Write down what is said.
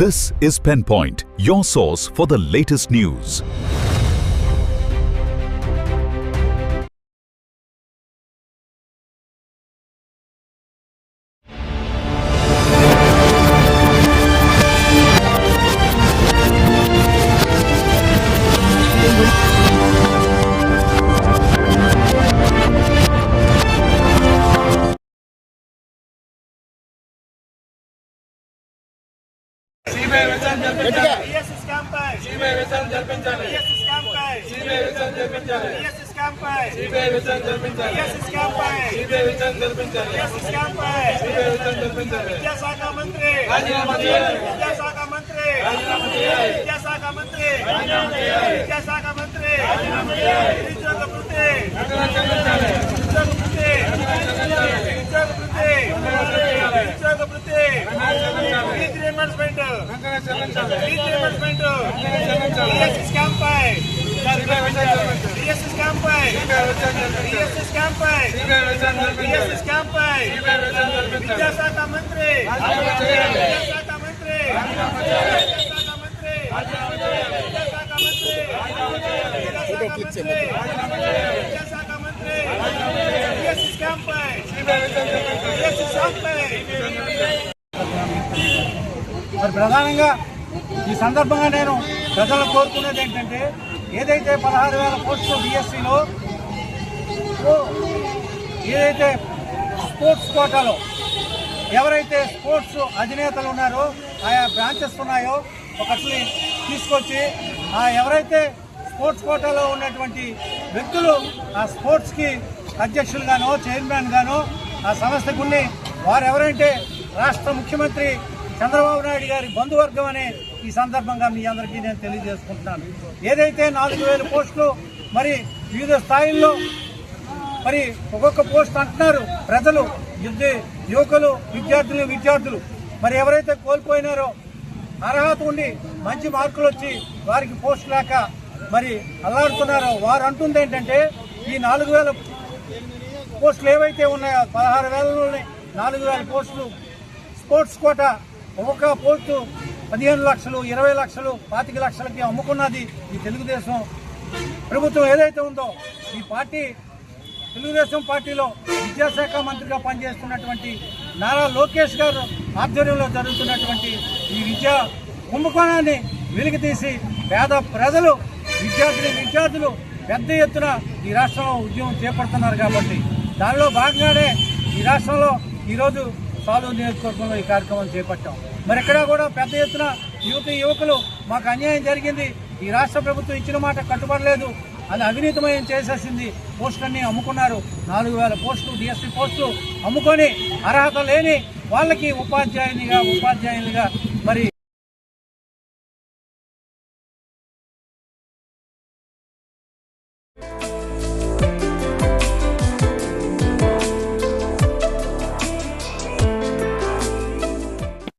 This is Penpoint, your source for the latest news. మరి ప్రధానంగా ఈ సందర్భంగా నేను ప్రజలు కోరుకునేది ఏంటంటే, ఏదైతే 16,000 పోస్టులు బిఎస్సిలో ఏదైతే స్పోర్ట్స్ కోటాలో ఎవరైతే స్పోర్ట్స్ అధినేతలు ఉన్నారో, ఆయా బ్రాంచెస్ ఉన్నాయో ఒకటి తీసుకొచ్చి ఎవరైతే స్పోర్ట్స్ కోటాలో ఉన్నటువంటి వ్యక్తులు ఆ స్పోర్ట్స్కి అధ్యక్షులుగానో చైర్మన్ గానో ఆ సంస్థకు ఉండి వారు ఎవరైతే రాష్ట్ర ముఖ్యమంత్రి చంద్రబాబు నాయుడు గారి బంధువర్గం అనే ఈ సందర్భంగా మీ అందరికీ నేను తెలియజేసుకుంటున్నాను. ఏదైతే 4,000 పోస్టులు మరి వివిధ స్థాయిల్లో మరి ఒక్కొక్క పోస్ట్ అంటున్నారు ప్రజలు, యువకులు, విద్యార్థులు మరి ఎవరైతే కోల్పోయినారో, అర్హత ఉండి మంచి మార్కులు వచ్చి వారికి పోస్ట్ లేక మరి అల్లాడుతున్నారో, వారు అంటుంది ఏంటంటే, ఈ 4,000 పోస్టులు ఏవైతే ఉన్నాయో 16,000లోనే 4,000 పోస్టులు స్పోర్ట్స్ కోట ఒక్కొక్క పోస్టు 15 లక్షలు, 20 లక్షలు, 25 లక్షలకి అమ్ముకున్నది ఈ తెలుగుదేశం ప్రభుత్వం ఏదైతే ఉందో. ఈ పార్టీ తెలుగుదేశం పార్టీలో విద్యాశాఖ మంత్రిగా పనిచేస్తున్నటువంటి నారా లోకేష్ గారు ఆధ్వర్యంలో జరుగుతున్నటువంటి ఈ విద్యా కుంభకోణాన్ని వెలికితీసి పేద ప్రజలు, విద్యార్థులు పెద్ద ఎత్తున ఈ రాష్ట్రంలో ఉద్యమం చేపడుతున్నారు. కాబట్టి దానిలో భాగంగానే ఈ రాష్ట్రంలో ఈరోజు సాలూరు నియోజకవర్గంలో ఈ కార్యక్రమం చేపట్టాం. మరి ఎక్కడ కూడా పెద్ద ఎత్తున యువకులు మాకు అన్యాయం జరిగింది, ఈ రాష్ట్ర ప్రభుత్వం ఇచ్చిన మాట కట్టుబడలేదు అని అవినీతిమయం చేసేసింది, పోస్టులన్నీ అమ్ముకున్నారు. 4,000 పోస్టులు డిఎస్సీ పోస్టులు అమ్ముకొని అర్హత లేని వాళ్ళకి ఉపాధ్యాయులుగా మరి